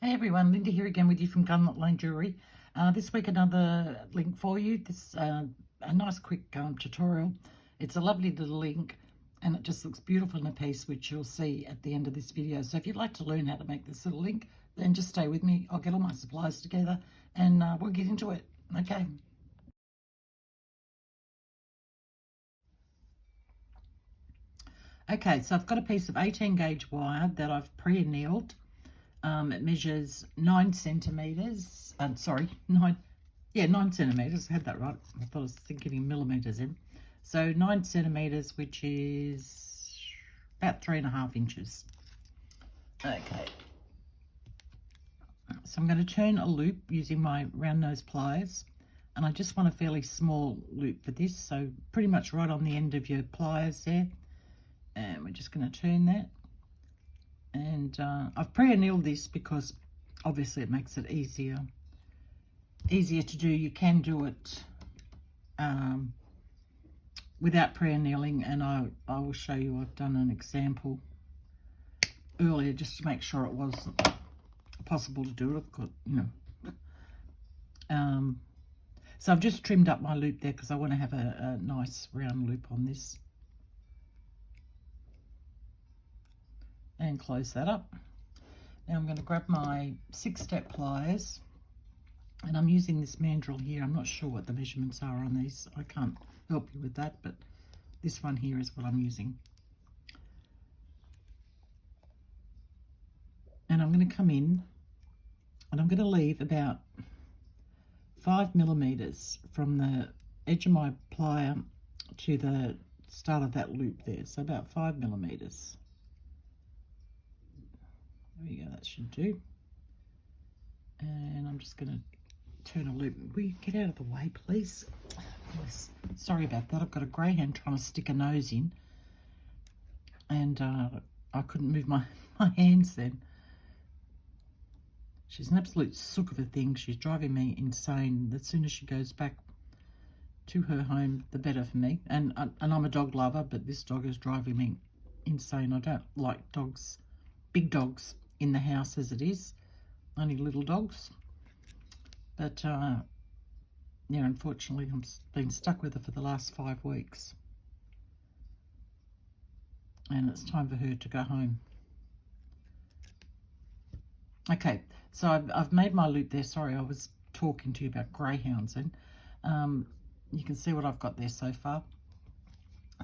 Hey everyone, Linda here again with you from Gunlock Lane Jewellery. This week another link for you. This a nice quick tutorial. It's a lovely little link and it just looks beautiful in a piece, which you'll see at the end of this video. So if you'd like to learn how to make this little link, then just stay with me. I'll get all my supplies together and we'll get into it. Okay. Okay, so I've got a piece of 18 gauge wire that I've pre-annealed. It measures 9 centimeters. 9 centimeters. I had that right. I thought I was thinking in millimeters in. So 9 centimeters, which is about 3.5 inches. Okay. So I'm going to turn a loop using my round nose pliers, and I just want a fairly small loop for this. So pretty much right on the end of your pliers there, and we're just going to turn that. And I've pre-annealed this because obviously it makes it easier to do. You can do it without pre-annealing, and I will show you. I've done an example earlier just to make sure it was possible to do it. I've got, so I've just trimmed up my loop there because I want to have a nice round loop on this. And close that up. Now I'm going to grab my 6-step pliers, and I'm using this mandrel here. I'm not sure what the measurements are on these. I can't help you with that, but this one here is what I'm using. And I'm going to come in and I'm going to leave about 5 millimeters from the edge of my plier to the start of that loop there. So about 5 millimeters. There we go, that should do. And I'm just going to turn a loop. Will you get out of the way, please? Yes. Sorry about that. I've got a greyhound trying to stick a nose in, and I couldn't move my hands then. She's an absolute sook of a thing. She's driving me insane. The sooner she goes back to her home, the better for me. And I'm a dog lover, but this dog is driving me insane. I don't like dogs, big dogs, in the house as it is, only little dogs. But yeah, unfortunately I've been stuck with her for the last 5 weeks, and it's time for her to go home. Okay, so I've made my loop there. Sorry, I was talking to you about greyhounds, and you can see what I've got there so far.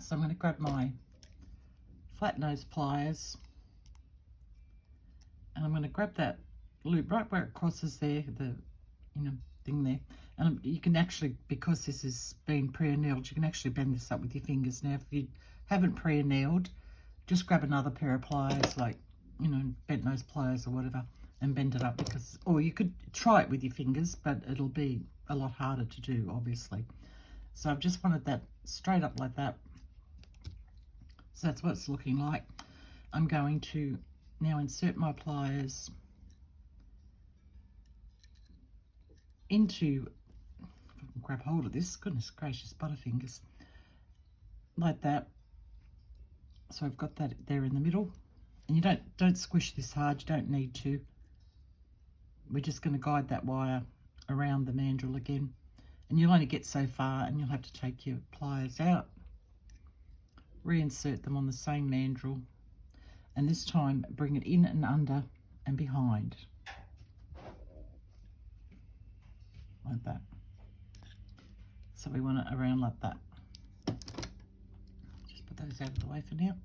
So I'm going to grab my flat nose pliers, and I'm going to grab that loop right where it crosses there, the thing there. And you can actually, because this has been pre-annealed, you can actually bend this up with your fingers. Now, if you haven't pre-annealed, just grab another pair of pliers, like, bent nose pliers or whatever, and bend it up, because, or you could try it with your fingers, but it'll be a lot harder to do, obviously. So I've just wanted that straight up like that. So that's what it's looking like. I'm going to now insert my pliers into, if I can grab hold of this, goodness gracious, butterfingers, like that. So I've got that there in the middle, and you don't squish this hard, you don't need to. We're just going to guide that wire around the mandrel again, and you'll only get so far, and you'll have to take your pliers out, reinsert them on the same mandrel, and this time bring it in and under and behind, like that. So we want it around like that. Just put those out of the way for now.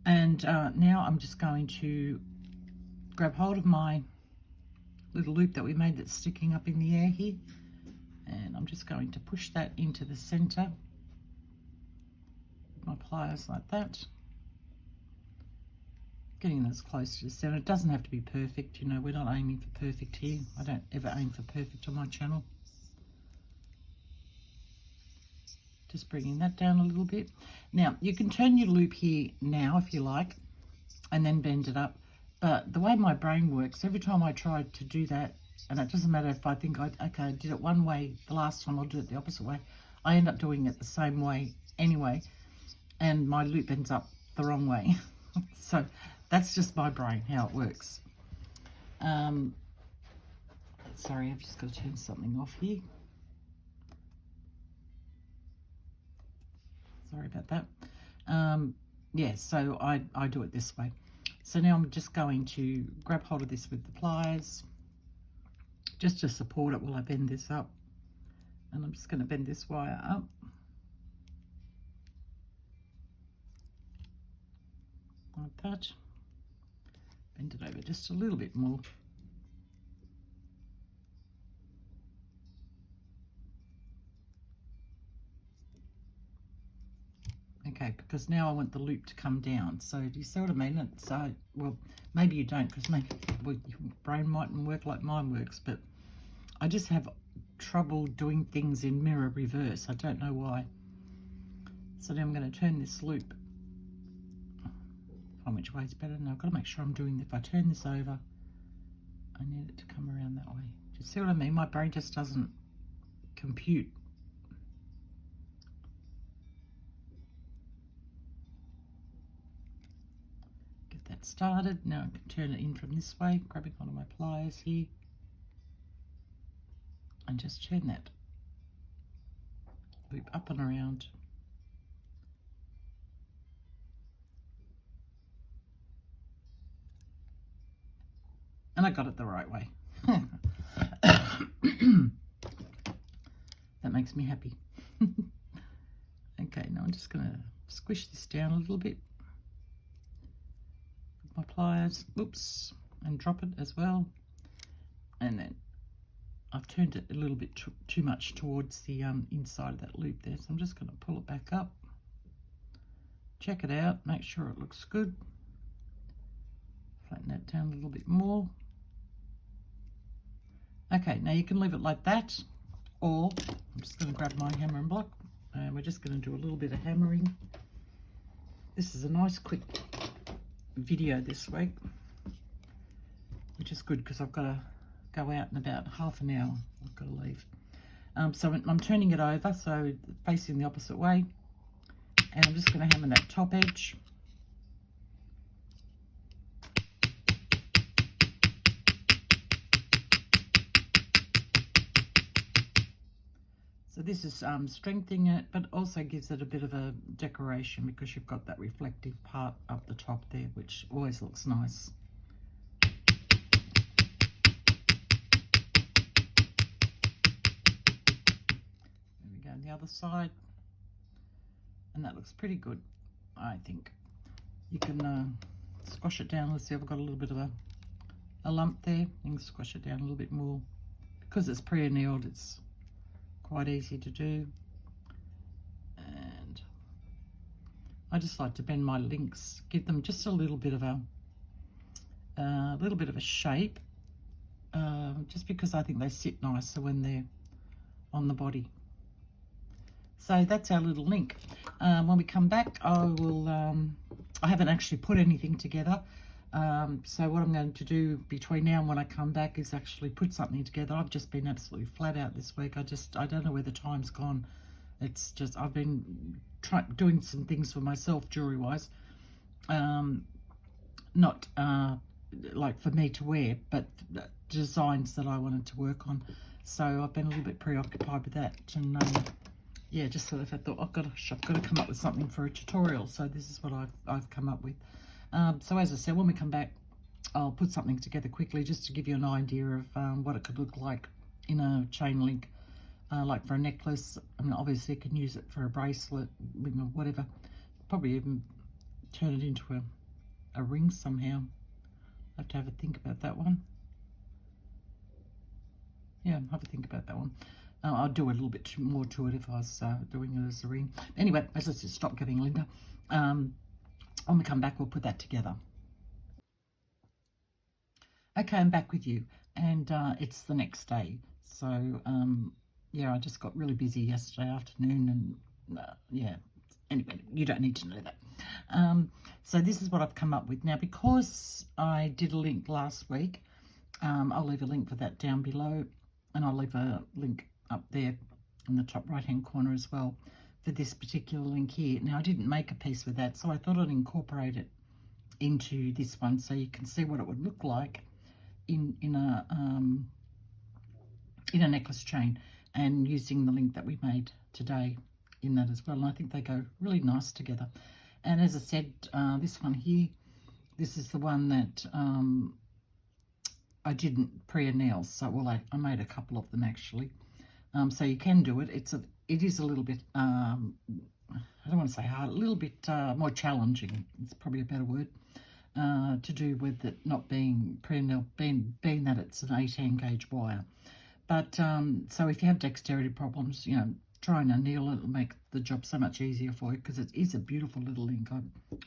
And now I'm just going to grab hold of my little loop that we made that's sticking up in the air here, and I'm just going to push that into the center with my pliers like that, getting as close to the center. It doesn't have to be perfect, we're not aiming for perfect here. I don't ever aim for perfect on my channel. Just bringing that down a little bit. Now, you can turn your loop here now if you like, and then bend it up. But the way my brain works, every time I try to do that, and it doesn't matter if I think, okay, I did it one way the last time, I'll do it the opposite way, I end up doing it the same way anyway, and my loop ends up the wrong way. So that's just my brain, how it works. Sorry, I've just got to turn something off here. Sorry about that. Yeah, so I do it this way. So now I'm just going to grab hold of this with the pliers, just to support it while I bend this up. And I'm just going to bend this wire up. Like that. Bend it over just a little bit more. Okay, because now I want the loop to come down. So do you see what I mean? So, well, maybe you don't, because maybe your brain mightn't work like mine works, but I just have trouble doing things in mirror reverse. I don't know why. So now I'm going to turn this loop. Find which way is better. Now I've got to make sure I'm doing, if I turn this over, I need it to come around that way. Do you see what I mean? My brain just doesn't compute. Get that started. Now I can turn it in from this way, grabbing one of my pliers here, and just turn that loop up and around. And I got it the right way. That makes me happy. Okay, now I'm just going to squish this down a little bit with my pliers. Oops, and drop it as well. And then I've turned it a little bit too much towards the inside of that loop there. So I'm just going to pull it back up. Check it out, make sure it looks good. Flatten that down a little bit more. Okay, now you can leave it like that, or I'm just going to grab my hammer and block, and we're just going to do a little bit of hammering. This is a nice quick video this week, which is good because I've got to go out in about half an hour. I've got to leave. So I'm turning it over, so facing the opposite way, and I'm just going to hammer that top edge. So this is strengthening it, but also gives it a bit of a decoration because you've got that reflective part up the top there, which always looks nice. There we go, the other side. And that looks pretty good, I think. You can squash it down. Let's see, I've got a little bit of a lump there. You can squash it down a little bit more. Because it's pre-annealed, it's quite easy to do. And I just like to bend my links, give them just a little bit of a shape, just because I think they sit nicer when they're on the body. So that's our little link. When we come back, I will, I haven't actually put anything together. So what I'm going to do between now and when I come back is actually put something together. I've just been absolutely flat out this week. I don't know where the time's gone. It's just, I've been doing some things for myself jewelry wise. Not like for me to wear, but designs that I wanted to work on. So I've been a little bit preoccupied with that. And yeah, just sort of I thought, I've got to come up with something for a tutorial. So this is what I've come up with. So as I said, when we come back, I'll put something together quickly just to give you an idea of what it could look like in a chain link, like for a necklace. I mean, obviously you can use it for a bracelet, you know, whatever. Probably even turn it into a ring somehow. I have to have a think about that one. Yeah, have a think about that one. I'll do a little bit more to it if I was doing it as a ring. Anyway, let's just stop giving Linda. When we come back, we'll put that together. Okay, I'm back with you, and it's the next day. So, yeah, I just got really busy yesterday afternoon, and yeah, anyway, you don't need to know that. So this is what I've come up with. Now, because I did a link last week, I'll leave a link for that down below, and I'll leave a link up there in the top right-hand corner as well for this particular link here. Now, I didn't make a piece with that, so I thought I'd incorporate it into this one so you can see what it would look like in a necklace chain, and using the link that we made today in that as well. And I think they go really nice together. And as I said, this one here, this is the one that I didn't pre-nail. So, well, I made a couple of them actually. So you can do it. It is a little bit, I don't want to say hard, a little bit more challenging. It's probably a better word. To do with it not being pre-nailed, being that it's an 18 gauge wire. But so if you have dexterity problems, you know, trying to nail it will make the job so much easier for you, because it is a beautiful little ink.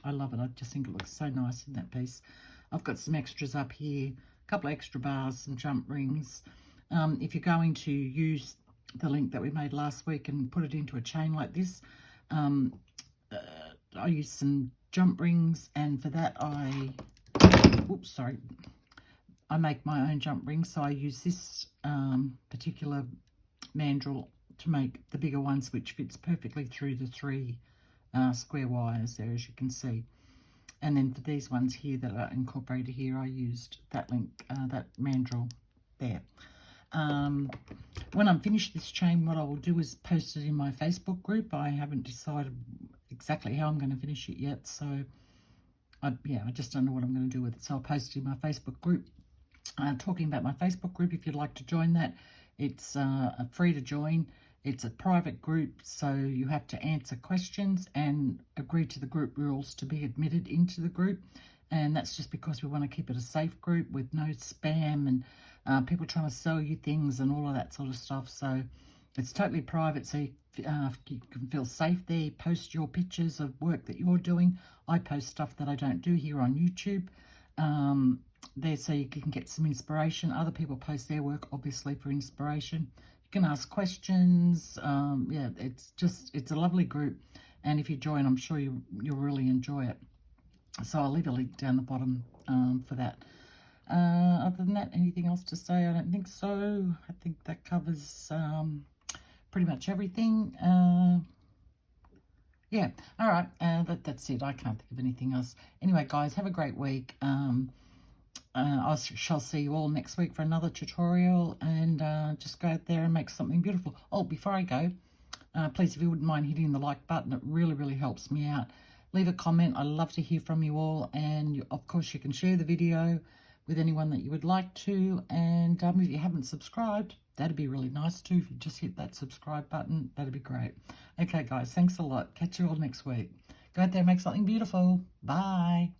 I love it. I just think it looks so nice in that piece. I've got some extras up here, a couple of extra bars, some jump rings. If you're going to use the link that we made last week and put it into a chain like this, I use some jump rings, and for that I make my own jump rings. So I use this particular mandrel to make the bigger ones, which fits perfectly through the 3 square wires there, as you can see. And then for these ones here that are incorporated here, I used that link, that mandrel there. When I'm finished this chain, what I will do is post it in my Facebook group. I haven't decided exactly how I'm going to finish it yet, so I just don't know what I'm going to do with it. So I'll post it in my Facebook group. Talking about my Facebook group, if you'd like to join that, it's free to join. It's a private group, so you have to answer questions and agree to the group rules to be admitted into the group. And that's just because we want to keep it a safe group with no spam and people trying to sell you things and all of that sort of stuff. So it's totally private, so you can feel safe there. Post your pictures of work that you're doing. I post stuff that I don't do here on YouTube there, so you can get some inspiration. Other people post their work, obviously, for inspiration. You can ask questions. Yeah, it's a lovely group. And if you join, I'm sure you'll really enjoy it. So I'll leave a link down the bottom for that. Other than that, anything else to say? I don't think so. I think that covers pretty much everything. Yeah, all right, that's it. I can't think of anything else. Anyway, guys, have a great week. I shall see you all next week for another tutorial, and just go out there and make something beautiful. Oh, before I go, please, if you wouldn't mind hitting the like button, it really, really helps me out. Leave a comment. I love to hear from you all, and of course you can share the video with anyone that you would like to. And if you haven't subscribed, that'd be really nice too. If you just hit that subscribe button, that'd be great. Okay, guys, thanks a lot. Catch you all next week. Go out there and make something beautiful. Bye.